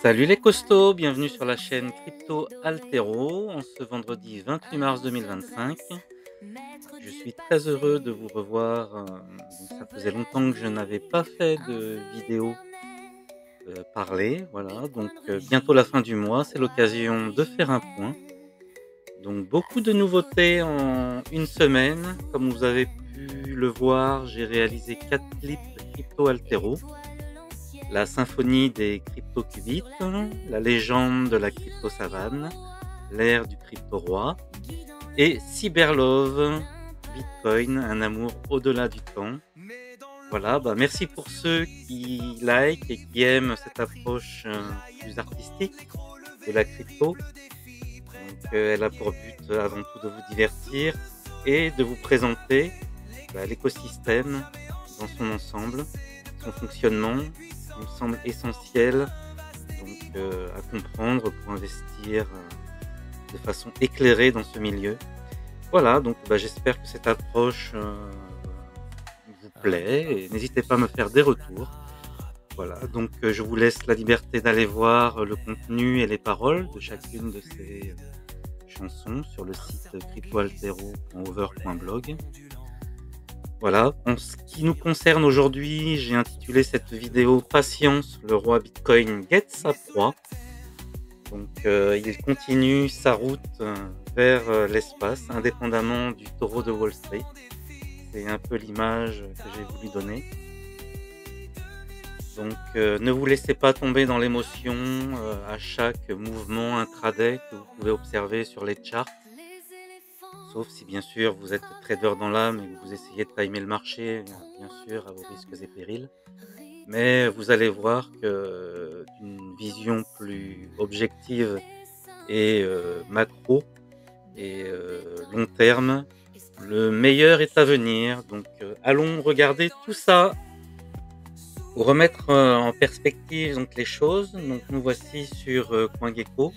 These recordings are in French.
Salut les costauds, bienvenue sur la chaîne Crypto Altero en ce vendredi 28 mars 2025. Je suis très heureux de vous revoir. Donc ça faisait longtemps que je n'avais pas fait de vidéo parlée. Voilà, donc bientôt la fin du mois, c'est l'occasion de faire un point. Donc beaucoup de nouveautés en une semaine. Comme vous avez pu le voir, j'ai réalisé 4 clips Crypto Altero. La symphonie des crypto-cubites, la légende de la crypto-savane, l'ère du crypto-roi et Cyberlove, Bitcoin, un amour au-delà du temps. Voilà, merci pour ceux qui like et qui aiment cette approche plus artistique de la crypto. Donc, elle a pour but avant tout de vous divertir et de vous présenter l'écosystème dans son ensemble, son fonctionnement. Il me semble essentiel donc, à comprendre pour investir de façon éclairée dans ce milieu. Voilà, donc j'espère que cette approche vous plaît et n'hésitez pas à me faire des retours. Voilà, donc je vous laisse la liberté d'aller voir le contenu et les paroles de chacune de ces chansons sur le site cryptoaltero.over.blog. Voilà, en ce qui nous concerne aujourd'hui, j'ai intitulé cette vidéo « Patience, le roi Bitcoin guette sa proie ». Donc il continue sa route vers l'espace, indépendamment du taureau de Wall Street. C'est un peu l'image que j'ai voulu donner. Donc ne vous laissez pas tomber dans l'émotion à chaque mouvement intraday que vous pouvez observer sur les charts. Sauf si bien sûr vous êtes trader dans l'âme et que vous essayez de timer le marché, bien sûr à vos risques et périls. Mais vous allez voir que d'une vision plus objective et macro et long terme, le meilleur est à venir. Donc allons regarder tout ça. Pour remettre en perspective donc, les choses, donc, nous voici sur CoinGecko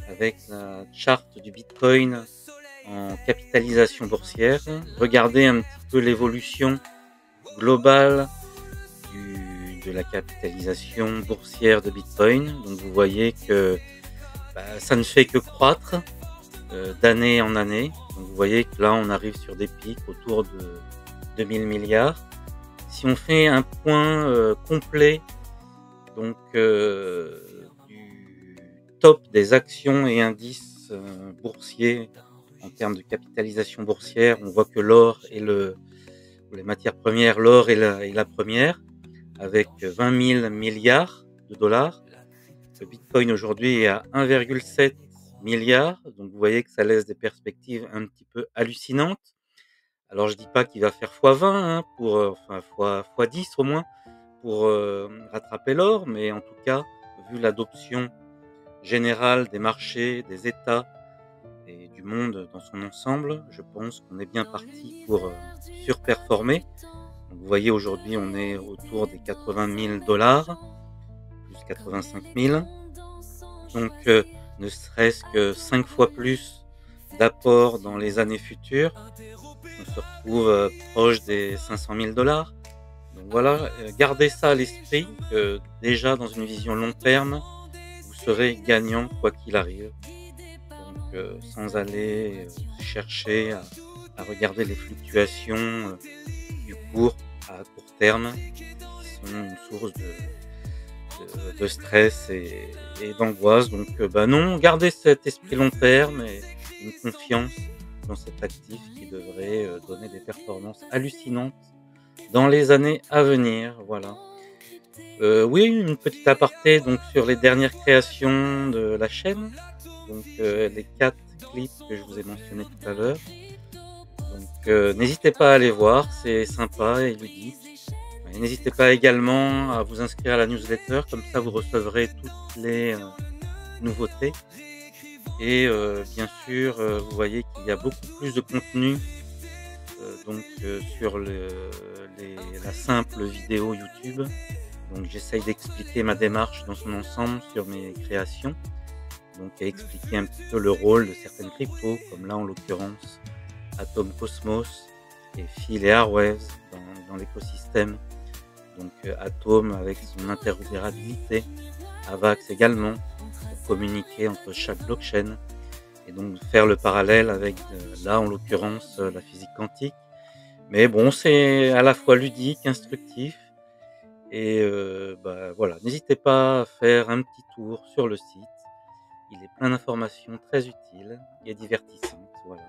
avec la charte du Bitcoin en capitalisation boursière. Regardez un petit peu l'évolution globale de la capitalisation boursière de Bitcoin. Donc vous voyez que ça ne fait que croître d'année en année. Donc vous voyez que là on arrive sur des pics autour de 2000 milliards. Si on fait un point complet donc du top des actions et indices boursiers en termes de capitalisation boursière, on voit que l'or et les matières premières, l'or est la première, avec 20 000 milliards de dollars. Le Bitcoin aujourd'hui est à 1,7 milliard, donc vous voyez que ça laisse des perspectives un petit peu hallucinantes. Alors je dis pas qu'il va faire x20, enfin x10 au moins, pour rattraper l'or, mais en tout cas, vu l'adoption générale des marchés, des États et du monde dans son ensemble, je pense qu'on est bien parti pour surperformer. Donc, vous voyez aujourd'hui on est autour des 80 000 dollars, plus 85 000. Donc ne serait-ce que 5 fois plus d'apport dans les années futures, on se retrouve proche des 500 000 dollars. Donc voilà, gardez ça à l'esprit, que déjà dans une vision long terme, vous serez gagnant quoi qu'il arrive. Donc sans aller chercher à regarder les fluctuations du cours à court terme, qui sont une source de stress et d'angoisse. Donc non, gardez cet esprit long terme et une confiance dans cet actif qui devrait donner des performances hallucinantes dans les années à venir. Voilà. Oui, une petite aparté donc sur les dernières créations de la chaîne. Donc les 4 clips que je vous ai mentionnés tout à l'heure. Donc n'hésitez pas à aller voir, c'est sympa et ludique. Et n'hésitez pas également à vous inscrire à la newsletter, comme ça vous recevrez toutes les nouveautés. Et bien sûr, vous voyez qu'il y a beaucoup plus de contenu donc sur la simple vidéo YouTube. Donc j'essaye d'expliquer ma démarche dans son ensemble sur mes créations. Donc à expliquer un petit peu le rôle de certaines cryptos, comme là en l'occurrence Atom Cosmos et Phil et Airwaves dans l'écosystème donc Atom avec son interopérabilité, AVAX également, pour communiquer entre chaque blockchain et donc faire le parallèle avec, là en l'occurrence, la physique quantique. Mais bon, c'est à la fois ludique, instructif et voilà, n'hésitez pas à faire un petit tour sur le site. Il est plein d'informations très utiles et divertissantes, voilà.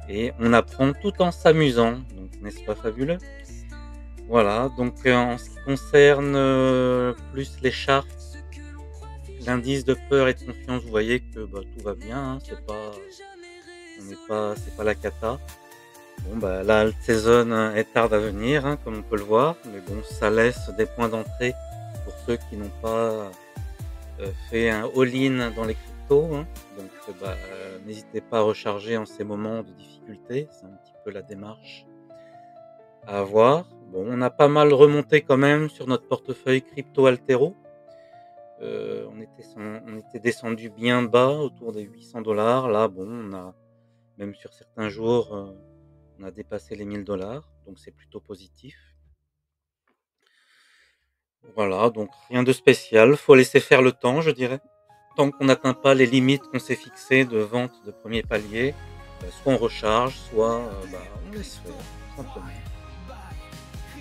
Et on apprend tout en s'amusant, donc n'est-ce pas fabuleux? Voilà, donc en ce qui concerne, plus les charts, l'indice de peur et de confiance, vous voyez que, tout va bien, hein, c'est pas la cata. Bon, la alt season est tarde à venir, hein, comme on peut le voir, mais bon, ça laisse des points d'entrée pour ceux qui n'ont pas, fait un all-in dans les cryptos, hein. Donc n'hésitez pas à recharger en ces moments de difficulté, c'est un petit peu la démarche à avoir. Bon, on a pas mal remonté quand même sur notre portefeuille crypto Altero. On était descendu bien bas, autour des 800 $. Là, bon, on a même sur certains jours, on a dépassé les 1000 $, donc c'est plutôt positif. Voilà, donc rien de spécial, faut laisser faire le temps, je dirais. Tant qu'on n'atteint pas les limites qu'on s'est fixées de vente de premier palier, soit on recharge, soit, on laisse faire, tout simplement.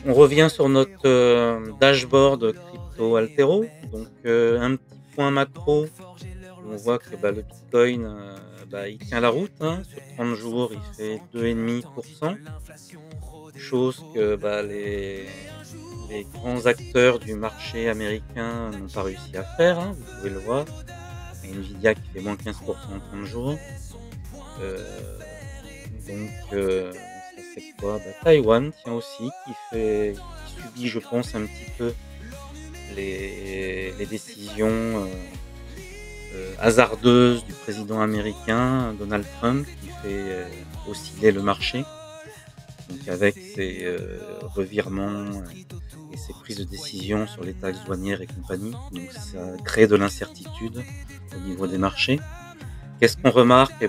On revient sur notre, dashboard crypto Altero, donc un petit point macro, où on voit que, le bitcoin, il tient la route, hein. Sur 30 jours, il fait 2,5 %. Chose que, les grands acteurs du marché américain n'ont pas réussi à faire, hein, vous pouvez le voir. Nvidia qui fait moins 15 % en 30 jours. Donc ça c'est quoi? Taïwan, tiens aussi, qui subit, je pense, un petit peu les décisions hasardeuses du président américain Donald Trump, qui fait osciller le marché. Donc avec ses revirements et ses prises de décision sur les taxes douanières et compagnie. Donc ça crée de l'incertitude au niveau des marchés. Qu'est-ce qu'on remarque?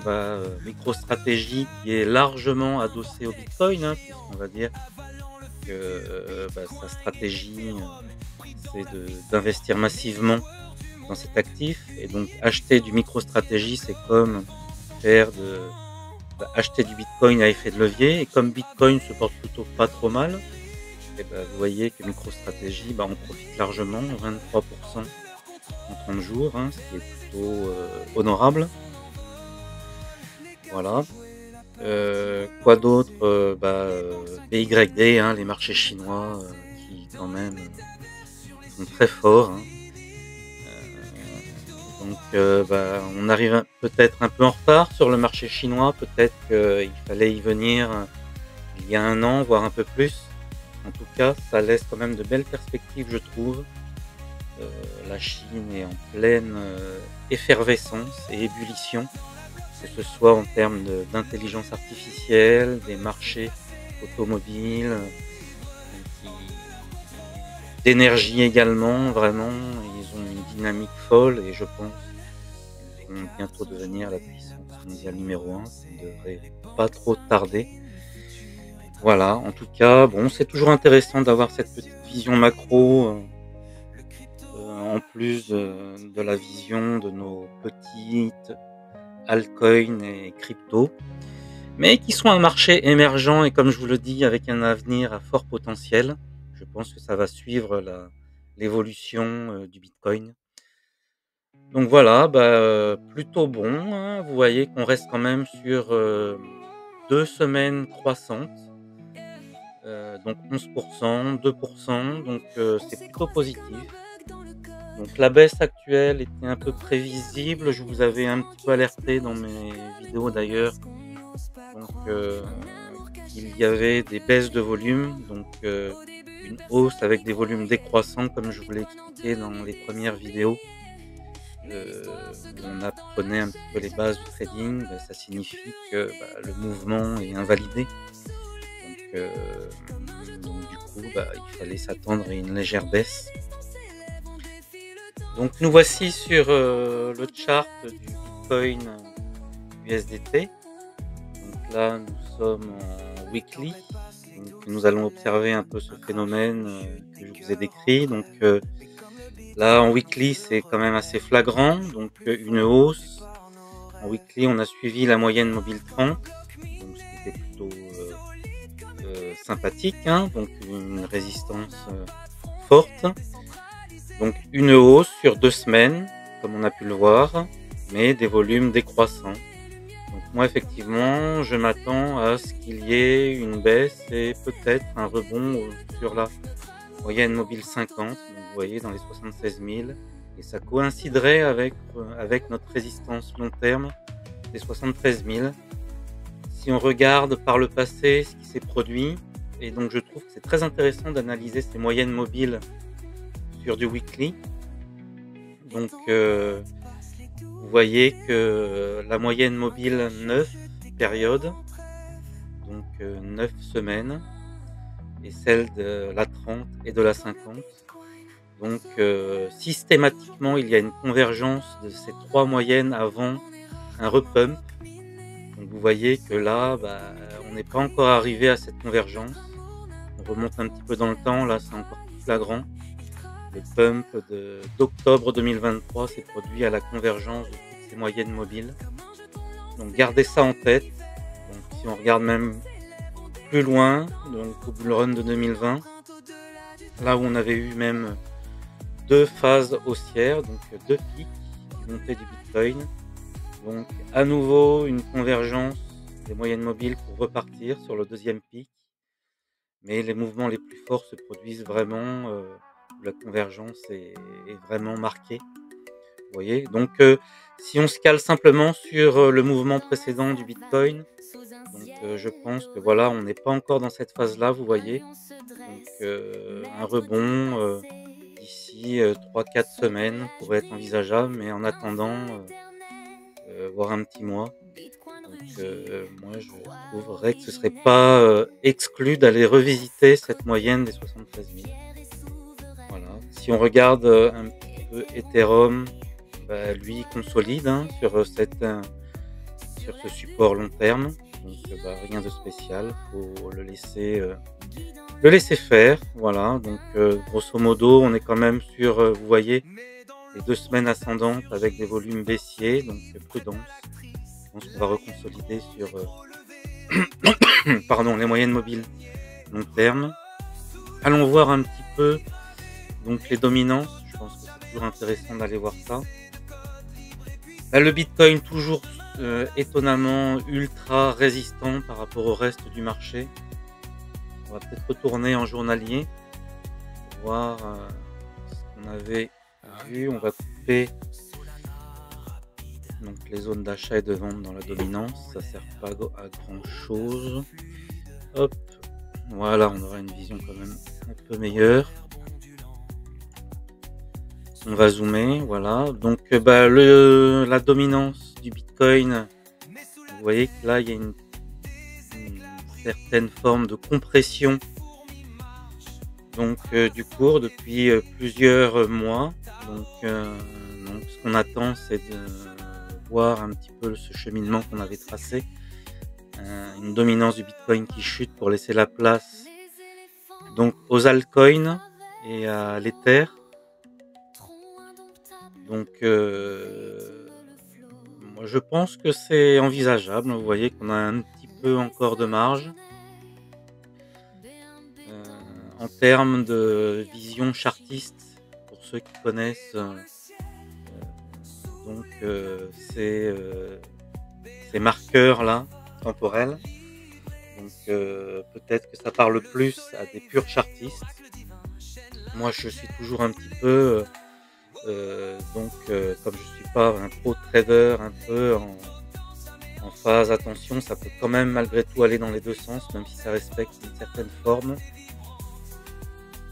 MicroStrategy qui est largement adossé au Bitcoin, hein, puisqu'on va dire que sa stratégie, c'est d'investir massivement dans cet actif. Et donc acheter du MicroStrategy, c'est comme acheter du Bitcoin à effet de levier. Et comme Bitcoin se porte plutôt pas trop mal, vous voyez que MicroStrategy, on profite largement, 23% en 30 jours, hein, ce qui est plutôt honorable. Voilà. Quoi d'autre? BYD, hein, les marchés chinois qui quand même sont très forts, hein. Donc on arrive peut-être un peu en retard sur le marché chinois. Peut-être qu'il fallait y venir il y a 1 an, voire un peu plus. En tout cas, ça laisse quand même de belles perspectives, je trouve. La Chine est en pleine effervescence et ébullition, que ce soit en termes d'intelligence artificielle, des marchés automobiles, d'énergie également. Vraiment, ils ont une dynamique folle et je pense qu'ils vont bientôt devenir la puissance mondiale numéro 1. Ça ne devrait pas trop tarder. Voilà, en tout cas, bon, c'est toujours intéressant d'avoir cette petite vision macro, en plus de la vision de nos petites altcoins et cryptos, mais qui sont un marché émergent et, comme je vous le dis, avec un avenir à fort potentiel. Je pense que ça va suivre l'évolution du Bitcoin. Donc voilà, plutôt bon, hein. Vous voyez qu'on reste quand même sur 2 semaines croissantes. Donc 11%, 2%, donc c'est plutôt positif. Donc la baisse actuelle était un peu prévisible, je vous avais un petit peu alerté dans mes vidéos d'ailleurs, donc qu'il y avait des baisses de volume, donc une hausse avec des volumes décroissants comme je vous l'ai expliqué dans les premières vidéos. Où on apprenait un petit peu les bases du trading, ça signifie que le mouvement est invalidé. Donc du coup, il fallait s'attendre à une légère baisse. Donc nous voici sur le chart du Bitcoin USDT. Donc là, nous sommes en weekly, Donc nous allons observer un peu ce phénomène, que je vous ai décrit. Donc là en weekly, c'est quand même assez flagrant, donc une hausse. En weekly, on a suivi la moyenne mobile 30, donc ce qui était plutôt, sympathique, hein, donc une résistance, forte. Donc une hausse sur 2 semaines, comme on a pu le voir, mais des volumes décroissants. Donc moi effectivement, je m'attends à ce qu'il y ait une baisse et peut-être un rebond, sur la moyenne mobile 50, donc vous voyez dans les 76 000, et ça coïnciderait avec notre résistance long terme des 73 000. Si on regarde par le passé ce qui s'est produit, et donc je trouve que c'est très intéressant d'analyser ces moyennes mobiles sur du weekly. Donc vous voyez que la moyenne mobile 9 périodes, donc 9 semaines, et celle de la 30 et de la 50. Donc systématiquement, il y a une convergence de ces 3 moyennes avant un repump. Donc vous voyez que là, on n'est pas encore arrivé à cette convergence. On remonte un petit peu dans le temps, là c'est encore plus flagrant. Le pump d'octobre 2023 s'est produit à la convergence de toutes ces moyennes mobiles. Donc gardez ça en tête. Donc si on regarde même plus loin, donc au bull run de 2020, là où on avait eu même 2 phases haussières, donc 2 pics de montée du Bitcoin. Donc à nouveau une convergence des moyennes mobiles pour repartir sur le deuxième pic. Mais les mouvements les plus forts se produisent vraiment, la convergence est vraiment marquée. Vous voyez? Donc si on se cale simplement sur, le mouvement précédent du Bitcoin, donc je pense que voilà, on n'est pas encore dans cette phase-là, vous voyez? Donc un rebond, d'ici, 3-4 semaines pourrait être envisageable, mais en attendant, voire un petit mois. Donc moi je trouverais que ce serait pas, exclu d'aller revisiter cette moyenne des 73 000. Voilà. Si on regarde, un petit peu Ethereum, lui consolide, hein, sur sur ce support long terme. Donc rien de spécial, faut le laisser faire, voilà. Donc grosso modo, on est quand même sur, vous voyez, les 2 semaines ascendantes avec des volumes baissiers, donc prudence. Je pense qu'on va reconsolider sur, pardon, les moyennes mobiles long terme. Allons voir un petit peu donc les dominances. Je pense que c'est toujours intéressant d'aller voir ça. Là, le Bitcoin toujours étonnamment ultra résistant par rapport au reste du marché. On va peut-être retourner en journalier pour voir ce qu'on avait vu. On va couper donc les zones d'achat et de vente dans la dominance. Ça sert pas à grand chose. Hop, voilà, on aura une vision quand même un peu meilleure. On va zoomer, voilà. Donc la dominance du Bitcoin, vous voyez que là il y a une certaine forme de compression donc du cours depuis plusieurs mois. Donc ce qu'on attend, c'est de voir un petit peu ce cheminement qu'on avait tracé. Une dominance du Bitcoin qui chute pour laisser la place donc aux altcoins et à l'Ether. Donc moi je pense que c'est envisageable. Vous voyez qu'on a un petit peu encore de marge. En termes de vision chartiste, pour ceux qui connaissent donc ces marqueurs-là temporels. Donc peut-être que ça parle plus à des purs chartistes. Moi je suis toujours un petit peu comme je suis pas un pro trader, un peu en phase attention, ça peut quand même malgré tout aller dans les deux sens, même si ça respecte une certaine forme.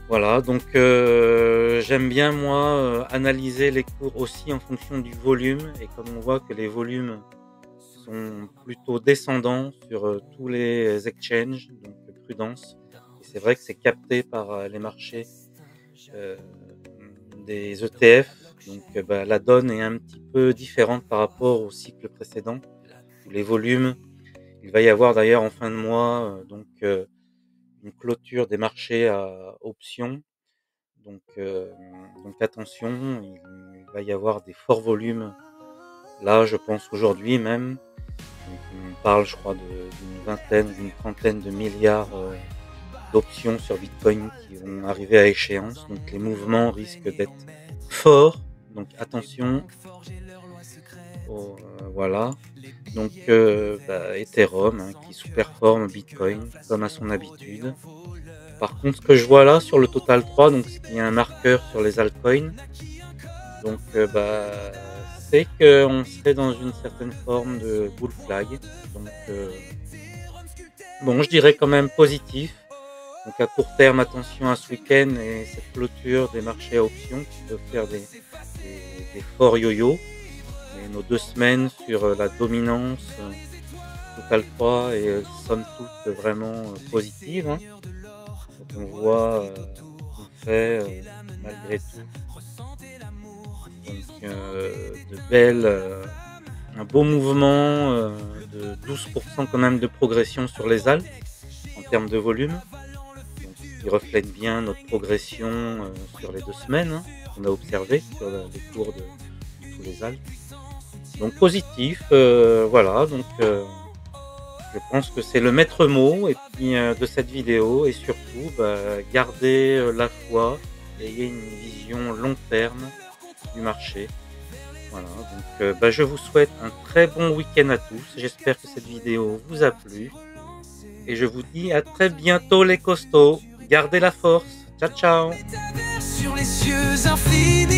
Voilà, donc j'aime bien moi analyser les cours aussi en fonction du volume, et comme on voit que les volumes sont plutôt descendants sur tous les exchanges, donc prudence. Et c'est vrai que c'est capté par les marchés des ETF, donc la donne est un petit peu différente par rapport au cycle précédent, où les volumes, il va y avoir d'ailleurs en fin de mois une clôture des marchés à options. Donc attention, il va y avoir des forts volumes là, je pense aujourd'hui même. Donc on parle, je crois, d'une vingtaine, d'une trentaine de milliards d'options sur Bitcoin qui vont arriver à échéance. Donc les mouvements risquent d'être forts. Donc attention. Voilà. Donc Ethereum qui sous-performe Bitcoin comme à son habitude. Par contre, ce que je vois là sur le Total 3, donc il y a un marqueur sur les altcoins. Donc c'est qu'on serait dans une certaine forme de bull flag. Donc bon, je dirais quand même positif. Donc à court terme, attention à ce week-end et cette clôture des marchés à options qui peuvent faire des forts yo-yo. Mais nos 2 semaines sur la dominance Total 3 est somme toute vraiment positive, hein. Donc on voit qu'on fait malgré tout donc un beau mouvement de 12% quand même de progression sur les alts en termes de volume. Donc, ce qui reflète bien notre progression sur les 2 semaines, hein, qu'on a observé sur les cours de tous les alts. Donc positif, voilà, donc je pense que c'est le maître mot et puis de cette vidéo et surtout gardez la foi, ayez une vision long terme du marché. Voilà, donc je vous souhaite un très bon week-end à tous. J'espère que cette vidéo vous a plu et je vous dis à très bientôt les costauds. Gardez la force. Ciao ciao. Sur les cieux infinis.